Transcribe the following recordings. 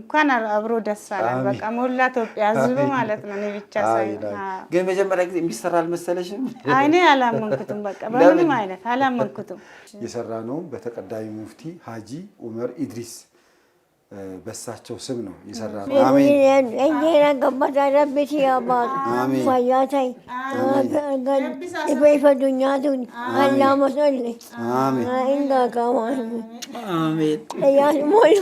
እንኳን አብሮ ደስ አለን በቃ ሞላ ኢትዮጵያ ህዝብ ማለት ነው እኔ ብቻ ሳይሆን ግን መጀመሪያ ጊዜ የሚሰራ አልመሰለሽም አይኔ አላመንኩትም በቃ በምንም አይነት አላመንኩትም የሰራነው በተቀዳሚ ሙፍቲ ሀጂ ዑመር ኢድሪስ በሳቸው ስም ነው የሰራነው አሜን እየና ገባታ ረብቲ ያባል ፈያታይ ኢበይ ፈዱኛቱን አላህ መስለ አሜን እንዳ ካማን አሜን ያ ሞይ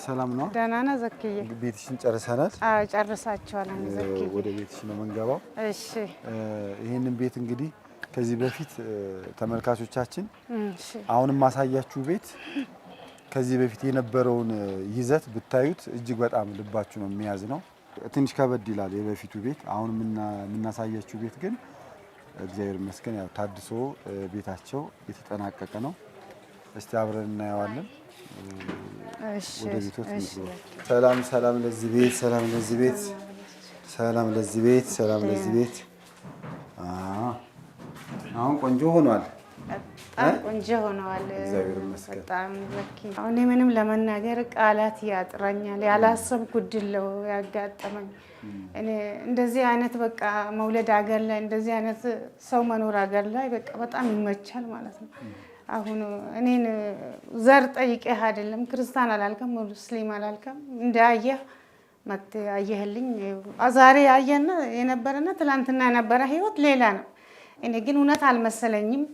ሰላም ነው ደህና ነህ ዘክዬ ቤትሽን ጨርሰናል አዎ ጨርሳችኋል ዘክዬ ወደ ቤትሽ ነው መንገባው እሺ ይሄንን ቤት እንግዲህ ከዚህ በፊት ተመልካቾቻችን አሁንም ማሳያችሁ ቤት ከዚህ በፊት የነበረውን ይዘት ብታዩት እጅግ በጣም ልባችሁ ነው የሚያዝ ነው ትንሽ ከበድ ይላል የበፊቱ ቤት አሁን ምናሳያችሁ ቤት ግን እግዚአብሔር ይመስገን ያው ታድሶ ቤታቸው የተጠናቀቀ ነው እስቲ አብረን እናያዋለን እሺ ሰላም ሰላም ለዚህ ቤት ሰላም ለዚህ ቤት ሰላም ለዚህ ቤት ሰላም ለዚህ ቤት አሁን ቆንጆ ሆኗል በጣም ቆንጆ ሆኗል እግዚአብሔር ይመስገን በጣም ዘኪ አሁን ምንም ለመናገር ቃላት ያጥራኛል ያላሰብኩት ድለው ያጋጠመኝ እኔ እንደዚህ አይነት በቃ መውለድ ሀገር ላይ እንደዚህ አይነት ሰው መኖር ሀገር ላይ በቃ በጣም ይመቻል ማለት ነው አሁን እኔን ዘር ጠይቄህ አይደለም ክርስቲያን አላልከም ሙስሊም አላልከም እንዳያየህ መጥተ አየህልኝ ዛሬ ያየና የነበረና ትላንትና የነበረ ህይወት ሌላ ነው እኔ ግን እውነት አልመሰለኝም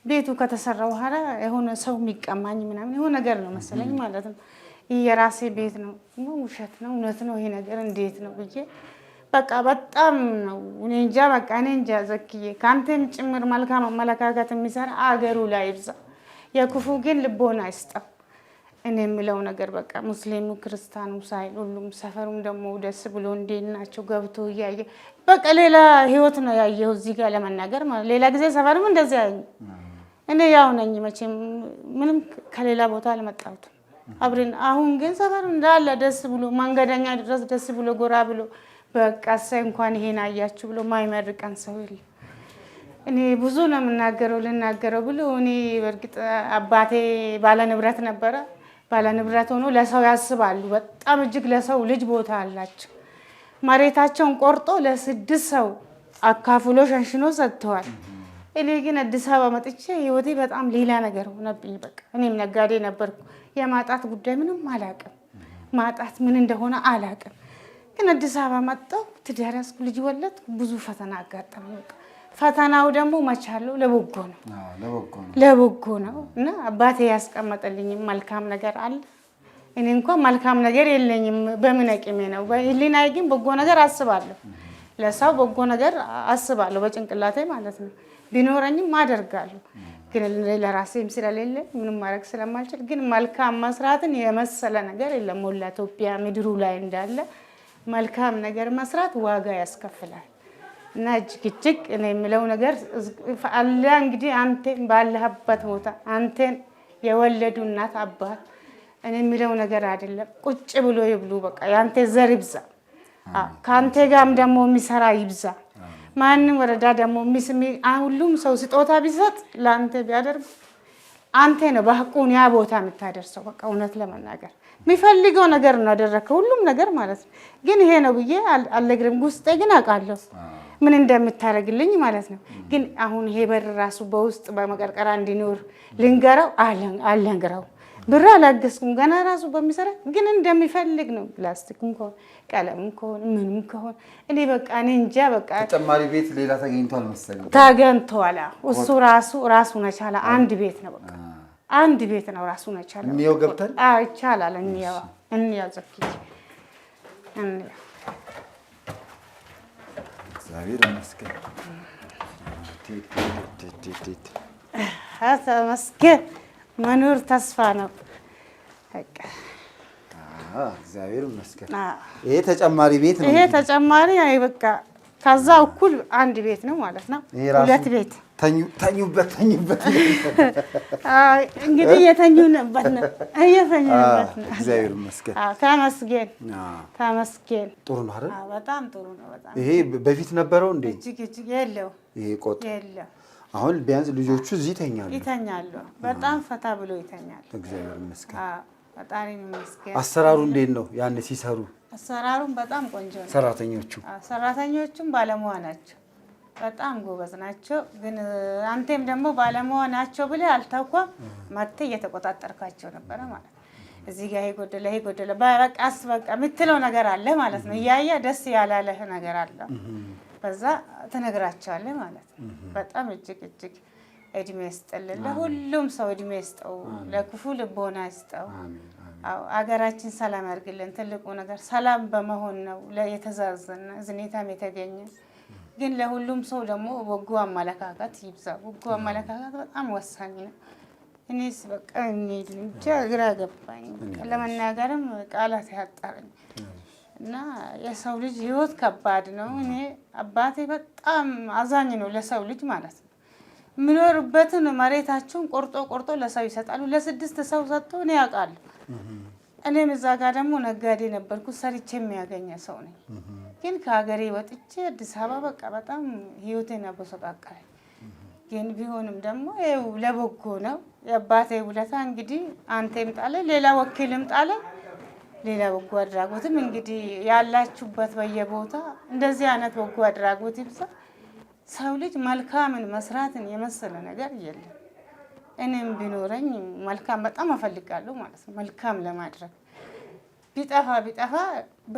ቤቱ ከተሰራ በኋላ የሆነ ሰው የሚቀማኝ ምናምን የሆነ ነገር ነው መሰለኝ ማለት ነው የራሴ ቤት ነው ውሸት ነው እውነት ነው ይሄ ነገር እንዴት ነው ብዬ በቃ በጣም ነው እኔ እንጃ በቃ እኔ እንጃ ዘክዬ ካንተም ጭምር መልካም አመለካከት የሚሰራ አገሩ ላይ ይብዛ የክፉ ግን ልቦና አይስጠው እኔ የምለው ነገር በቃ ሙስሊሙ ክርስቲያኑ ሳይል ሁሉም ሰፈሩም ደግሞ ደስ ብሎ እንዴናቸው ገብቶ ያየ በቃ ሌላ ህይወት ነው ያየው እዚህ ጋር ለመናገር ማለት ሌላ ጊዜ ሰፈሩም እንደዚህ ያየ እኔ ያው ነኝ መቼም ምንም ከሌላ ቦታ አልመጣሁት አብረን አሁን ግን ሰፈሩ እንዳለ ደስ ብሎ መንገደኛ ድረስ ደስ ብሎ ጎራ ብሎ በቃ እንኳን ይሄን አያችሁ ብሎ ማይመርቀን ሰው ይል እኔ ብዙ ነው ልናገረው ብሎ እኔ በርግጥ አባቴ ባለ ንብረት ነበረ ባለ ንብረት ሆኖ ለሰው ያስባሉ። በጣም እጅግ ለሰው ልጅ ቦታ አላቸው። መሬታቸውን ቆርጦ ለ6 ሰው አካፍሎ ሸንሽኖ ሰጥተዋል። እኔ ግን አዲስ አበባ መጥቼ ህይወቴ በጣም ሌላ ነገር ሆነብኝ። በቃ እኔም ነጋዴ ነበርኩ። የማጣት ጉዳይ ምንም አላቅም። ማጣት ምን እንደሆነ አላቅም። ግን አዲስ አበባ መጣሁ፣ ትዳር ያዝኩ፣ ልጅ ወለድኩ። ብዙ ፈተና አጋጠመኝ። ፈተናው ደግሞ መቻለው ለበጎ ነው፣ ለበጎ ነው እና አባቴ ያስቀመጠልኝ መልካም ነገር አለ። እኔ እንኳን መልካም ነገር የለኝም። በምን አቅሜ ነው? በህሊናዬ ግን በጎ ነገር አስባለሁ። ለሰው በጎ ነገር አስባለሁ በጭንቅላቴ ማለት ነው። ቢኖረኝም አደርጋለሁ። ግን ለራሴም ስለሌለ ምንም ማድረግ ስለማልችል፣ ግን መልካም መስራትን የመሰለ ነገር የለም። ሞላ ኢትዮጵያ ምድሩ ላይ እንዳለ መልካም ነገር መስራት ዋጋ ያስከፍላል። እና እጅግ እኔ የምለው ነገር አለ እንግዲህ አንተን ባለህበት ቦታ አንተን የወለዱ እናት አባት እኔ የምለው ነገር አይደለም። ቁጭ ብሎ ይብሉ። በቃ ያንተ ዘር ይብዛ፣ ካንተ ጋርም ደግሞ የሚሰራ ይብዛ። ማንም ወረዳ ደግሞ ሁሉም ሰው ስጦታ ቢሰጥ ለአንተ ቢያደርግ አንተ ነው በሐቁን ያ ቦታ የምታደርሰው። በቃ እውነት ለመናገር የሚፈልገው ነገር ነው ያደረከው ሁሉም ነገር ማለት ነው። ግን ይሄ ነው ብዬ አልነግርም። ውስጤ ግን አውቃለሁ ምን እንደምታደርግልኝ ማለት ነው። ግን አሁን ይሄ በር ራሱ በውስጥ በመቀርቀራ እንዲኖር ልንገረው አልነግረው ብር አላገዝኩም ገና ራሱ በሚሰራ ግን እንደሚፈልግ ነው። ፕላስቲክም ከሆነ ቀለምም ከሆነ ምንም ከሆነ እኔ በቃ እኔ እንጃ። በቃ ተጨማሪ ቤት ሌላ ተገኝቷል መሰለኝ። ተገኝቷል። እሱ ራሱን የቻለ አንድ ቤት ነው። በቃ አንድ ቤት ነው ራሱን የቻለ። እንየው ገብተን ይቻላል። እንየው ዘኪ እንየው። እግዚአብሔር ይመስገን። ተመስገን። መኖር ተስፋ ነው። በቃ እግዚአብሔር ይመስገን። ይሄ ተጨማሪ ቤት ነው። ይሄ ተጨማሪ በቃ ከዛ እኩል አንድ ቤት ነው ማለት ነው። ሁለት ቤት ተኙበት እንግዲህ የተኙበት ነው። እግዚአብሔር ይመስገን። ተመስገን ተመስገን። ጥሩ ነው አይደል? በጣም ጥሩ ነው። በጣም ይሄ በፊት ነበረው እንዴ? እጅግ የለው። ይሄ ቆጥ የለው። አሁን ቢያንስ ልጆቹ እዚህ ይተኛሉ። በጣም ፈታ ብሎ ይተኛሉ። እግዚአብሔር ይመስገን። ፈጣሪ ይመስገን። አሰራሩ እንዴት ነው ያን ሲሰሩ? አሰራሩም በጣም ቆንጆ ነው። ሰራተኞቹም ባለሙያ ናቸው። በጣም ጎበዝ ናቸው። ግን አንተም ደግሞ ባለሙያ ናቸው ብለህ አልታውቋም። መጥተህ እየተቆጣጠርካቸው ነበረ ማለት ነው። እዚህ ጋር ይሄ ጎደለ በቃስ በቃ የምትለው ነገር አለ ማለት ነው። እያየህ ደስ ያላለህ ነገር አለ በዛ ትነግራቸዋለህ ማለት ነው። በጣም እጅግ እድሜ ይስጥልን። ለሁሉም ሰው እድሜ ይስጠው፣ ለክፉ ልቦና ይስጠው። አገራችን ሰላም ያድርግልን። ትልቁ ነገር ሰላም በመሆን ነው የተዛዘነ ዝኔታም የተገኘ። ግን ለሁሉም ሰው ደግሞ በጎ አመለካከት ይብዛ። በጎ አመለካከት በጣም ወሳኝ ነው። እኔስ በቃ እንጃ ግራ ገባኝ። ለመናገርም ቃላት ያጣረኝ እና የሰው ልጅ ህይወት ከባድ ነው። እኔ አባቴ በጣም አዛኝ ነው ለሰው ልጅ ማለት ነው። የሚኖርበትን መሬታቸውን ቆርጦ ለሰው ይሰጣሉ። ለ6 ሰው ሰጥቶ እኔ ያውቃለሁ። እኔም እዛ ጋር ደግሞ ነጋዴ ነበርኩ፣ ሰርቼ የሚያገኘ ሰው ነኝ። ግን ከሀገሬ ወጥቼ አዲስ አበባ በቃ በጣም ህይወቴን አበሰቃቀለኝ። ግን ቢሆንም ደግሞ ይኸው ለበጎ ነው። የአባቴ ውለታ እንግዲህ አንተም ጣለ፣ ሌላ ወኪልም ጣለ፣ ሌላ በጎ አድራጎትም እንግዲህ ያላችሁበት በየቦታ እንደዚህ አይነት በጎ አድራጎት ይብዛ። ሰው ልጅ መልካምን መስራትን የመሰለ ነገር የለም። እኔም ቢኖረኝ መልካም በጣም እፈልጋለሁ ማለት ነው። መልካም ለማድረግ ቢጠፋ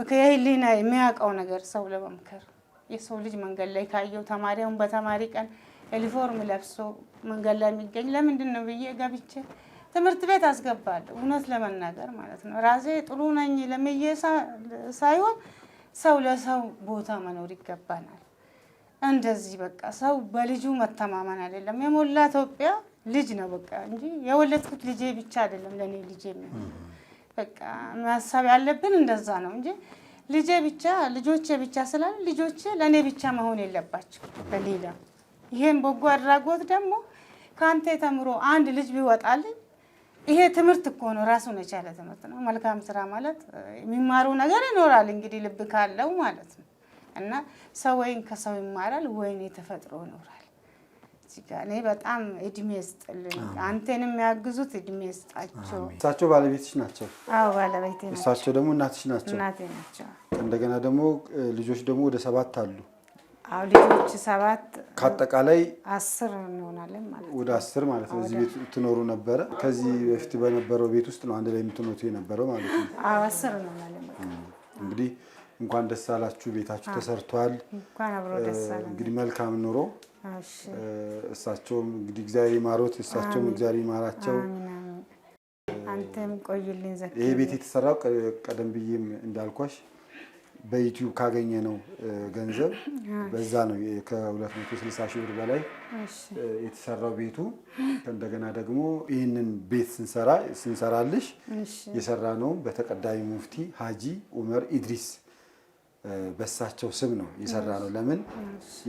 ከህሊና የሚያውቀው ነገር ሰው ለመምከር የሰው ልጅ መንገድ ላይ ካየው ተማሪውን በተማሪ ቀን ዩኒፎርም ለብሶ መንገድ ላይ የሚገኝ ለምንድን ነው ብዬ ገብቼ ትምህርት ቤት አስገባለሁ። እውነት ለመናገር ማለት ነው። ራሴ ጥሩ ነኝ ለምዬ ሳይሆን ሰው ለሰው ቦታ መኖር ይገባናል። እንደዚህ በቃ ሰው በልጁ መተማመን አይደለም። የሞላ ኢትዮጵያ ልጅ ነው በቃ እንጂ የወለድኩት ልጄ ብቻ አይደለም ለኔ ልጄ ነው። በቃ ማሰብ ያለብን እንደዛ ነው እንጂ ልጆቼ ብቻ ስላለ ልጆቼ ለኔ ብቻ መሆን የለባቸው ለሌላ። ይሄን በጎ አድራጎት ደግሞ ካንተ ተምሮ አንድ ልጅ ቢወጣልኝ ይሄ ትምህርት እኮ ነው፣ ራሱን የቻለ ትምህርት ነው። መልካም ስራ ማለት የሚማሩ ነገር ይኖራል እንግዲህ ልብ ካለው ማለት ነው። እና ሰው ወይን ከሰው ይማራል ወይን የተፈጥሮ ይኖራል። ጋር እኔ በጣም እድሜ ይስጥልኝ። አንተንም የሚያግዙት እድሜ ይስጣቸው። እሳቸው ባለቤትሽ ናቸው? አዎ ባለቤቴ ናቸው። እሳቸው ደግሞ እናትሽ ናቸው? እናቴ ናቸው። እንደገና ደግሞ ልጆች ደግሞ ወደ 7 አሉ? አዎ ልጆች 7 ከአጠቃላይ 10 እንሆናለን ማለት ነው። ወደ 10 ማለት ነው። እዚህ ቤት ትኖሩ ነበረ? ከዚህ በፊት በነበረው ቤት ውስጥ ነው አንድ ላይ የምትኖሩ የነበረው ማለት ነው? አዎ 10 እንሆናለን። እንግዲህ እንኳን ደስ አላችሁ፣ ቤታችሁ ተሰርቷል። እንኳን አብሮ ደስ አለን። እንግዲህ መልካም ኑሮ። እሳቸውም እንግዲህ እግዚአብሔር ይማሮት፣ እሳቸውም እግዚአብሔር ይማራቸው። አንተም ቆይልኝ ዘኪ። ይሄ ቤት የተሰራው ቀደም ብዬም እንዳልኳሽ በዩቲዩብ ካገኘ ነው ገንዘብ በዛ ነው ከ260 ሺህ ብር በላይ የተሰራው ቤቱ። እንደገና ደግሞ ይህንን ቤት ስንሰራልሽ የሰራ ነው በተቀዳሚ ሙፍቲ ሀጂ ኡመር ኢድሪስ በሳቸው ስም ነው የሰራ ነው። ለምን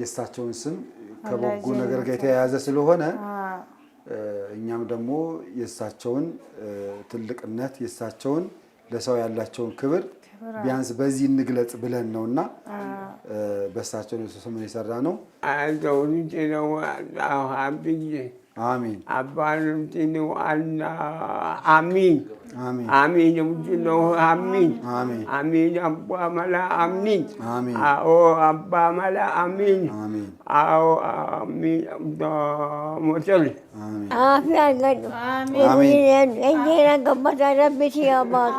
የሳቸውን ስም ከበጎ ነገር ጋር የተያያዘ ስለሆነ እኛም ደግሞ የሳቸውን ትልቅነት የሳቸውን ለሰው ያላቸውን ክብር ቢያንስ በዚህ እንግለጽ ብለን ነውና በሳቸው ስም የሰራ ነው። አሚን አባንም ነው አና አሚን አሚን ነው አሚን አሚን አባ ማላ አሚን አዎ አባ ማላ አሚን አዎ አሚን ሞተል አፊያ ገዱ አሚን እጄና ገባታ ረብቲ ያባል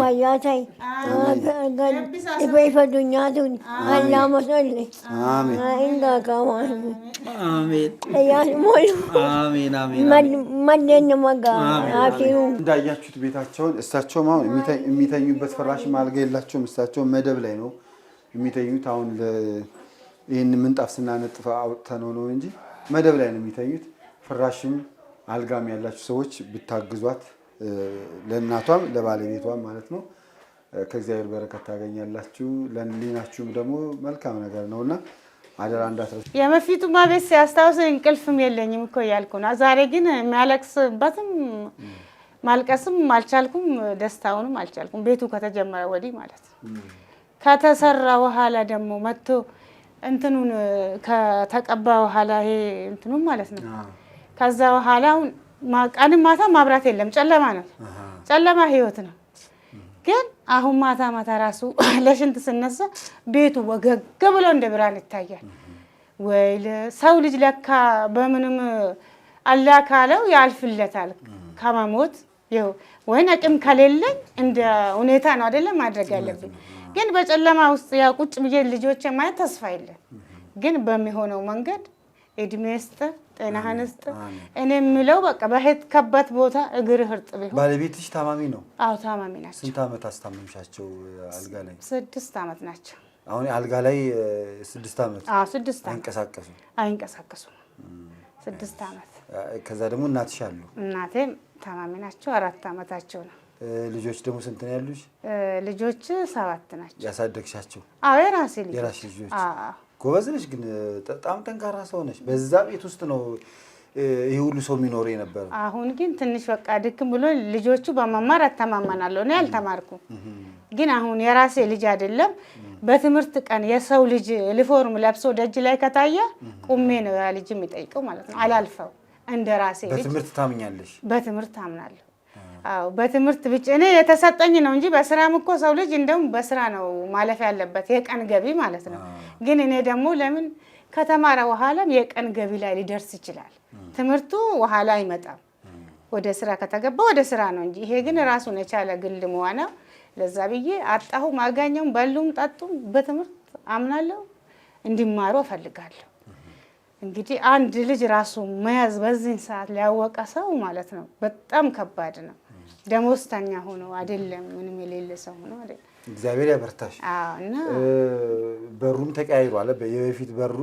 ፈያታይ ገዱ ይፈዱኛቱን አላመሰል አሚን እንጋ ካማን አሚን ያስ ሞይ አሜን አሜን ማንደን መጋ አፊሩ እንዳያችሁት ቤታቸውን እሳቸውም አሁን የሚተኙበት ፍራሽም አልጋ የላቸውም። እሳቸው መደብ ላይ ነው የሚተኙት። አሁን ይሄን ምንጣፍ ስናነጥፍ አውጥተነው ነው እንጂ መደብ ላይ ነው የሚተኙት። ፍራሽም አልጋም ያላችሁ ሰዎች ብታግዟት ለእናቷም ለባለቤቷም ማለት ነው ከእግዚአብሔር በረከት ታገኛላችሁ። ለሊናችሁም ደግሞ መልካም ነገር ነውና አደራ እንዳትረሱ። የመፊቱማ ቤት ሲያስታውስ እንቅልፍም የለኝም እኮ ያልኩ ነው። ዛሬ ግን የሚያለቅስበትም ማልቀስም አልቻልኩም፣ ደስታውንም አልቻልኩም። ቤቱ ከተጀመረ ወዲህ ማለት ከተሰራ በኋላ ደግሞ መጥቶ እንትኑን ከተቀባ በኋላ ይሄ እንትኑ ማለት ነው። ከዛ በኋላ ቀንም ማታ ማብራት የለም፣ ጨለማ ነው። ጨለማ ህይወት ነው። ግን አሁን ማታ ማታ ራሱ ለሽንት ስነሳ ቤቱ ወገግ ብሎ እንደ ብርሃን ይታያል። ወይ ሰው ልጅ ለካ በምንም አላህ ካለው ያልፍለታል ከመሞት ይው ወይ አቅም ከሌለኝ እንደ ሁኔታ ነው አይደለም ማድረግ ያለብኝ። ግን በጨለማ ውስጥ ያ ቁጭ ብዬ ልጆቼ ማየት ተስፋ የለም። ግን በሚሆነው መንገድ እድሜ ስጥ ጤናህን ስጥ። እኔ የምለው በቃ በሄድክበት ቦታ እግርህ እርጥብ ይሁን። ባለቤትሽ ታማሚ ነው? አዎ ታማሚ ናቸው። ስንት ዓመት አስታመምሻቸው? አልጋ ላይ 6 ዓመት ናቸው። አሁን አልጋ ላይ 6 ዓመት? አዎ 6 ዓመት አይንቀሳቀሱም። 6 ዓመት። ከዛ ደግሞ እናትሽ አሉ? እናቴም ታማሚ ናቸው። 4 ዓመታቸው ነው። ልጆች ደግሞ ስንት ነው ያሉሽ? ልጆች 7 ናቸው። ያሳደግሻቸው? አዎ የራሴ ልጆች። አዎ ጎበዝ ነሽ፣ ግን በጣም ጠንካራ ሰው ነሽ። በዛ ቤት ውስጥ ነው ይሄ ሁሉ ሰው የሚኖር የነበረው። አሁን ግን ትንሽ በቃ ድክም ብሎ ልጆቹ በመማር አተማመናለሁ። እኔ አልተማርኩም፣ ግን አሁን የራሴ ልጅ አይደለም በትምህርት ቀን የሰው ልጅ ዩኒፎርም ለብሶ ደጅ ላይ ከታየ ቁሜ ነው ያ ልጅ የሚጠይቀው ማለት ነው። አላልፈው እንደ ራሴ ልጅ። በትምህርት ታምኛለሽ? በትምህርት አምናለሁ። አዎ በትምህርት ብቻ እኔ የተሰጠኝ ነው እንጂ በስራም እኮ ሰው ልጅ እንደውም በስራ ነው ማለፍ ያለበት የቀን ገቢ ማለት ነው። ግን እኔ ደግሞ ለምን ከተማረ በኋላም የቀን ገቢ ላይ ሊደርስ ይችላል። ትምህርቱ በኋላ አይመጣም። ወደ ስራ ከተገባ ወደ ስራ ነው እንጂ ይሄ ግን ራሱን የቻለ ግል ሙያ ነው። ለዛ ብዬ አጣሁ ማጋኘው በሉም ጠጡም በትምህርት አምናለሁ፣ እንዲማሩ እፈልጋለሁ። እንግዲህ አንድ ልጅ ራሱ መያዝ በዚህ ሰዓት ሊያወቀ ሰው ማለት ነው በጣም ከባድ ነው። ደሞዝተኛ ሆኖ አይደለም ምንም የሌለ ሰው ሆኖ አይደለም። እግዚአብሔር ያበርታሽ። አዎ እና በሩም ተቀያይሯል። በፊት በሩ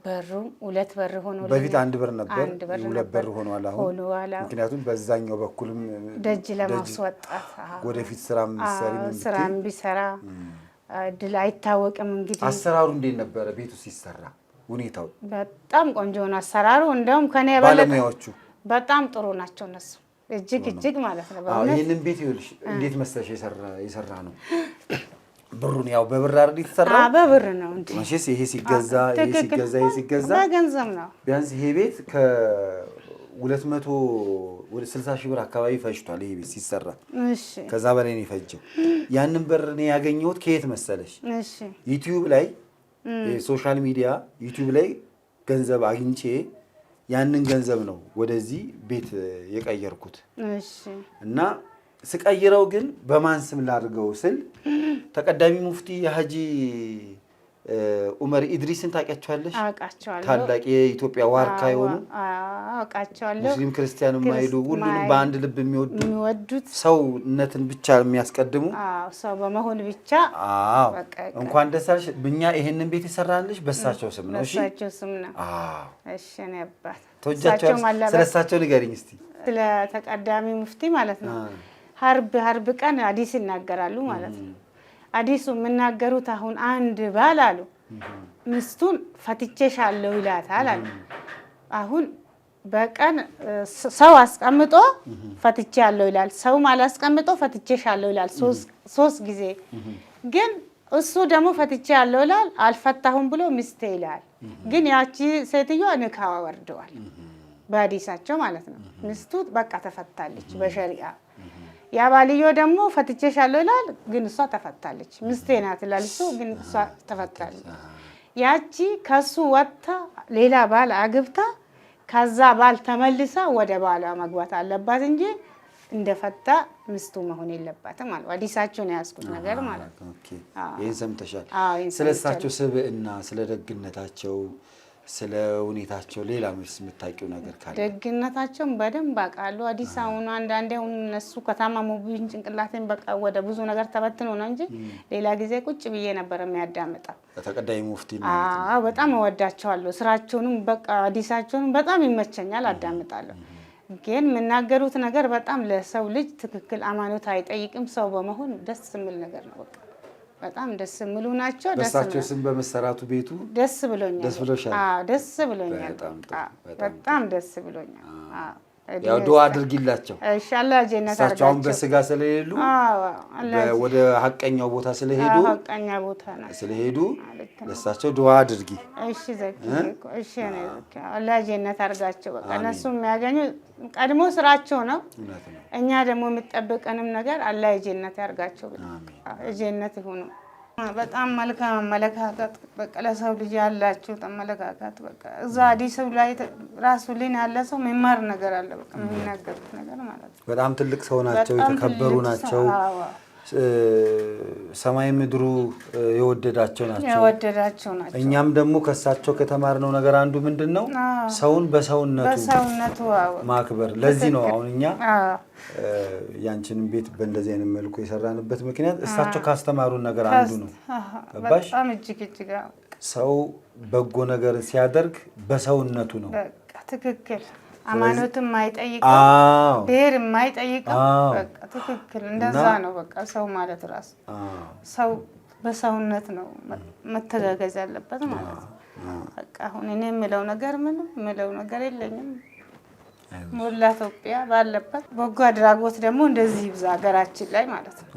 2 በር ሆኖ በፊት 1 በር ነበር፣ 2 በር ሆኗል አሁን። ምክንያቱም በዛኛው በኩልም ደጅ ለማስወጣት ወደፊት ስራም ቢሰራ እድል አይታወቅም። እንግዲህ አሰራሩ እንዴት ነበረ ቤቱ ሲሰራ? ሁኔታው በጣም ቆንጆ ነው አሰራሩ። እንደውም ከኔ ባለሙያዎቹ በጣም ጥሩ ናቸው እነሱ እጅግ ማለት ነው። ይሄንን ቤት ይኸውልሽ እንዴት መሰለሽ የሰራ ነው። ብሩን ያው በብር አይደል የተሰራው? በብር ነው እንዴ? መቼስ ይሄ ሲገዛ በገንዘብ ነው። ቢያንስ ይሄ ቤት ከ200 ወደ 60 ሺህ ብር አካባቢ ፈጅቷል ይሄ ቤት ሲሰራ። እሺ ከዛ በላይ ነው የፈጀው። ያንን ብር እኔ ያገኘሁት ከየት መሰለሽ? እሺ ዩቲዩብ ላይ ሶሻል ሚዲያ ዩቲዩብ ላይ ገንዘብ አግኝቼ ያንን ገንዘብ ነው ወደዚህ ቤት የቀየርኩት። እሺ እና ስቀይረው ግን በማን ስም ላድርገው ስል ተቀዳሚ ሙፍቲ የሀጂ ኡመር ኢድሪስን ታውቂያቸዋለሽ? አውቃቸዋለሁ። ታላቅ የኢትዮጵያ ዋርካ የሆኑ አውቃቸዋለሁ። ሙስሊም ክርስቲያን የማይሉ ሁሉንም በአንድ ልብ የሚወዱት ሰውነትን ብቻ የሚያስቀድሙ ሰው በመሆን ብቻ። እንኳን ደስ አለሽ። እኛ ይሄንን ቤት የሰራልሽ በእሳቸው ስም ነው። እሺ በእሳቸው ስም ነው። እሺ እኔ አባት ተወጃቸዋለሽ። ስለሳቸው ንገሪኝ እስቲ። ስለ ተቀዳሚ ሙፍቲ ማለት ነው። ሀርብ ቀን ሐዲስ ይናገራሉ ማለት ነው። ሐዲሱ የምናገሩት አሁን አንድ ባል አሉ ሚስቱን ፈትቼሻለሁ ይላታል አሉ። አሁን በቀን ሰው አስቀምጦ ፈትቼሻለሁ ይላል፣ ሰውም አላስቀምጦ ፈትቼሻለሁ ይላል 3 ጊዜ። ግን እሱ ደግሞ ፈትቼሻለሁ ይላል አልፈታሁም ብሎ ሚስቴ ይላል። ግን ያቺ ሴትዮዋ ንካዋ ወርደዋል በሐዲሳቸው ማለት ነው። ሚስቱ በቃ ተፈታለች በሸሪዓ። ያ ባልዮ ደግሞ ፈትቼሻለሁ ይላል፣ ግን እሷ ተፈታለች። ሚስቴ ናት ይላል እሱ፣ ግን እሷ ተፈታለች። ያቺ ከሱ ወጥታ ሌላ ባል አግብታ ከዛ ባል ተመልሳ ወደ ባሏ መግባት አለባት እንጂ እንደፈታ ሚስቱ መሆን የለባትም ማለት ነው። ሐዲሳቸውን ያዝኩት ነገር ማለት ነው። ኦኬ ይሄን ሰምተሻል። ስለ እሳቸው ስብዕና፣ ስለ ደግነታቸው፣ ስለ ሁኔታቸው ሌላ ምንስ የምታውቂው ነገር ካለ? ደግነታቸውን በደንብ አውቃለሁ። ሐዲስ አሁን አንዳንዴ አሁን እነሱ ከታመሙብኝ ጭንቅላቴን በቃ ወደ ብዙ ነገር ተበትኖ ነው እንጂ ሌላ ጊዜ ቁጭ ብዬ ነበር የሚያዳምጠው። ተቀዳሚ ሙፍቲ ነው። በጣም እወዳቸዋለሁ። ስራቸውንም በቃ ሐዲሳቸውንም በጣም ይመቸኛል፣ አዳምጣለሁ። ግን የምናገሩት ነገር በጣም ለሰው ልጅ ትክክል ሃይማኖት አይጠይቅም። ሰው በመሆን ደስ የሚል ነገር ነው። በቃ በጣም ደስ የሚሉ ናቸው። በእሳቸው ስም በመሰራቱ ቤቱ ደስ ብሎኛል። ደስ ብሎሻል? ደስ ብሎኛል። በጣም ደስ ብሎኛል። ያው ዱዓ አድርጊላቸው። እሺ አላህ ጀነት አድርጋቸው። እሳቸው አሁን በስጋ ስለሌሉ ወደ ሀቀኛው ቦታ ስለሄዱ ሀቀኛ ቦታ ነው ስለሄዱ ለእሳቸው ዱዓ አድርጊ። እሺ ዘኪ እሺ ነው። አላህ ጀነት አድርጋቸው። በቃ እነሱ የሚያገኙ ቀድሞ ስራቸው ነው። እኛ ደግሞ የሚጠብቀንም ነገር አላህ ጀነት ያርጋቸው። ጀነት ይሁኑ። በጣም መልካም አመለካከት በቃ ለሰው ልጅ ያላችሁ አመለካከት በቃ እዛ ሐዲስ ላይ ራሱ ሊን ያለ ሰው የሚማር ነገር አለ። በቃ የሚናገሩት ነገር ማለት ነው። በጣም ትልቅ ሰው ናቸው፣ የተከበሩ ናቸው። ሰማይ ምድሩ የወደዳቸው ናቸው። እኛም ደግሞ ከሳቸው ከተማርነው ነገር አንዱ ምንድነው? ሰውን በሰውነቱ ማክበር። ለዚህ ነው አሁን እኛ ያንቺንም ቤት በእንደዚህ አይነት መልኩ የሰራንበት ምክንያት እሳቸው ካስተማሩን ነገር አንዱ ነው። ገባሽ? ሰው በጎ ነገር ሲያደርግ በሰውነቱ ነው። በቃ ትክክል። ሃይማኖትም የማይጠይቀው ብሔር የማይጠይቀው በቃ ትክክል እንደዛ ነው። በቃ ሰው ማለት ራሱ ሰው በሰውነት ነው መተጋገዝ ያለበት ማለት ነው። በቃ አሁን እኔ የምለው ነገር ምንም የምለው ነገር የለኝም። ሞላ ኢትዮጵያ ባለበት በጎ አድራጎት ደግሞ እንደዚህ ይብዛ ሀገራችን ላይ ማለት ነው።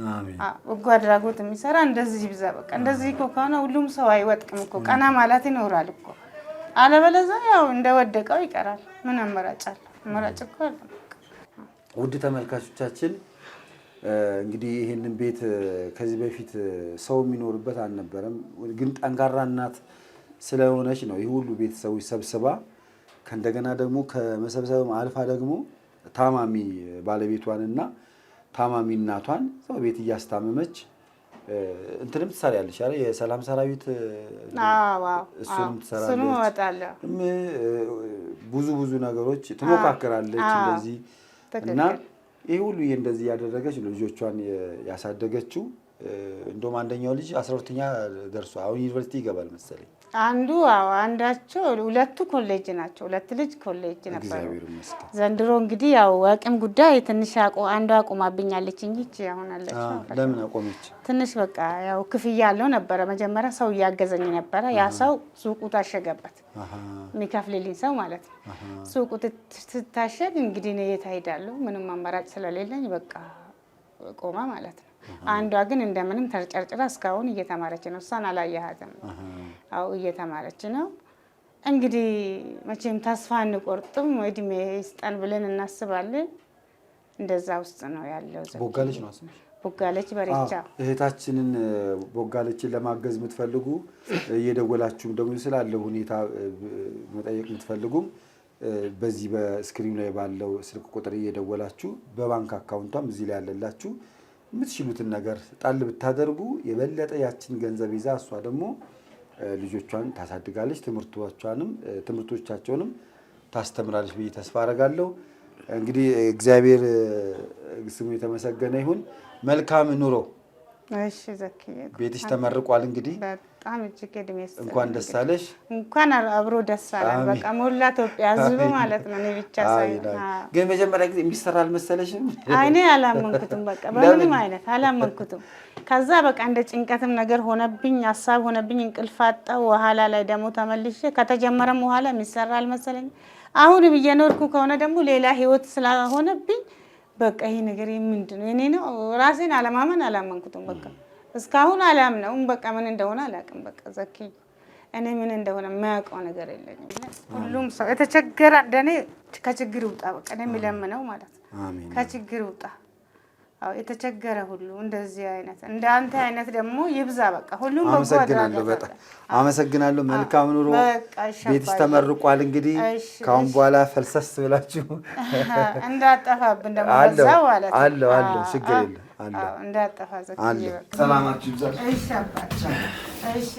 በጎ አድራጎት የሚሰራ እንደዚህ ይብዛ። በቃ እንደዚህ እኮ ከሆነ ሁሉም ሰው አይወጥቅም እኮ ቀና ማለት ይኖራል እኮ። አለበለዚያ ያው እንደወደቀው ይቀራል። ምን አማራጭ አለ? አማራጭ እኮ አለ። ውድ ተመልካቾቻችን እንግዲህ ይሄንን ቤት ከዚህ በፊት ሰው የሚኖርበት አልነበረም፣ ግን ጠንካራ እናት ስለሆነች ነው ይህ ሁሉ ቤተሰቦች ሰብስባ ከእንደገና ደግሞ ከመሰብሰብም አልፋ ደግሞ ታማሚ ባለቤቷንና ታማሚ እናቷን ሰው ቤት እያስታመመች እንትንም ትሰሪያለሽ አይደል? የሰላም ሰራዊት እሱንም ትሰራለች። ብዙ ነገሮች ትሞካከራለች እንደዚህ እና ይሄ ሁሉ እንደዚህ ያደረገች ልጆቿን ያሳደገችው። እንደውም አንደኛው ልጅ 12ኛ ደርሷል። አሁን ዩኒቨርሲቲ ይገባል መሰለኝ። አንዳቸው ሁለቱ ኮሌጅ ናቸው። ሁለት ልጅ ኮሌጅ ነበር። ዘንድሮ እንግዲህ ያው አቅም ጉዳይ ትንሽ አንዷ አቁማብኛለች እንጂ አሁን አለች። ለምን አቆመች? ትንሽ በቃ ያው ክፍያ ያለው ነበረ። መጀመሪያ ሰው እያገዘኝ ነበረ። ያ ሰው ሱቁ ታሸገበት፣ የሚከፍልልኝ ሰው ማለት ነው። ሱቁ ትታሸግ እንግዲህ ነው የት ሄዳለሁ? ምንም አማራጭ ስለሌለኝ በቃ ቆማ ማለት ነው። አንዷ ግን እንደምንም ተጨርጭራ እስካሁን እየተማረች ነው። እሷን አላየሃትም? አዎ እየተማረች ነው። እንግዲህ መቼም ተስፋ አንቆርጥም፣ እድሜ ይስጠን ብለን እናስባለን። እንደዛ ውስጥ ነው ያለው። ቦጋለች ነው አስምሽ? ቦጋለች በሬቻ። እህታችንን ቦጋለችን ለማገዝ የምትፈልጉ እየደወላችሁም ደግሞ ስላለው ሁኔታ መጠየቅ የምትፈልጉም በዚህ በስክሪኑ ላይ ባለው ስልክ ቁጥር እየደወላችሁ በባንክ አካውንቷም እዚህ ላይ ያለላችሁ የምትችሉትን ነገር ጣል ብታደርጉ የበለጠ ያችን ገንዘብ ይዛ እሷ ደግሞ ልጆቿን ታሳድጋለች፣ ትምህርቶቻቸውንም ታስተምራለች ብዬ ተስፋ አደርጋለሁ። እንግዲህ እግዚአብሔር ስሙ የተመሰገነ ይሁን። መልካም ኑሮ። እሺ ዘኪዬ፣ ቤትሽ ተመርቋል። እንግዲህ በጣም እጅግ እድሜ ይስጥልኝ። እንኳን ደስ አለሽ። እንኳን አብሮ ደስ አለን። በቃ ሞላ ኢትዮጵያ ሕዝብ ማለት ነው። እኔ ብቻ ሳይሆን ግን መጀመሪያ ጊዜ የሚሰራ አልመሰለሽም? እኔ አላመንኩትም። በቃ በምንም አይነት አላመንኩትም። ከዛ በቃ እንደ ጭንቀትም ነገር ሆነብኝ፣ ሀሳብ ሆነብኝ፣ እንቅልፍ አጣሁ። በኋላ ላይ ደግሞ ተመልሼ ከተጀመረም በኋላ የሚሰራ አልመሰለኝ። አሁንም እየኖርኩ ከሆነ ደግሞ ሌላ ህይወት ስለሆነብኝ በቃ ይሄ ነገር ምንድን ነው? እኔ ነው ራሴን አላመንኩትም። በቃ እስካሁን አላምነውም። በቃ ምን እንደሆነ አላውቅም። በቃ ዘኪ እኔ ምን እንደሆነ የማያውቀው ነገር የለኝም። ሁሉም ሰው የተቸገረ እንደኔ ከችግር ይውጣ። በቃ እኔ የሚለምነው ማለት ነው ከችግር ይውጣ። አዎ የተቸገረ ሁሉ እንደዚህ አይነት እንዳንተ አይነት ደግሞ ይብዛ። በቃ ሁሉም በጎ አመሰግናለሁ። በጣም አመሰግናለሁ። መልካም ኑሮ። ቤትሽ ተመርቋል። እንግዲህ ካሁን በኋላ ፈልሰስ ብላችሁ እንዳጠፋብን ደግሞ በዛው ማለት ነው። አለ ችግር የለም። እንዳጠፋ ዘኪ ሰላማችሁ ይብዛ። እሺ አባቴ እሺ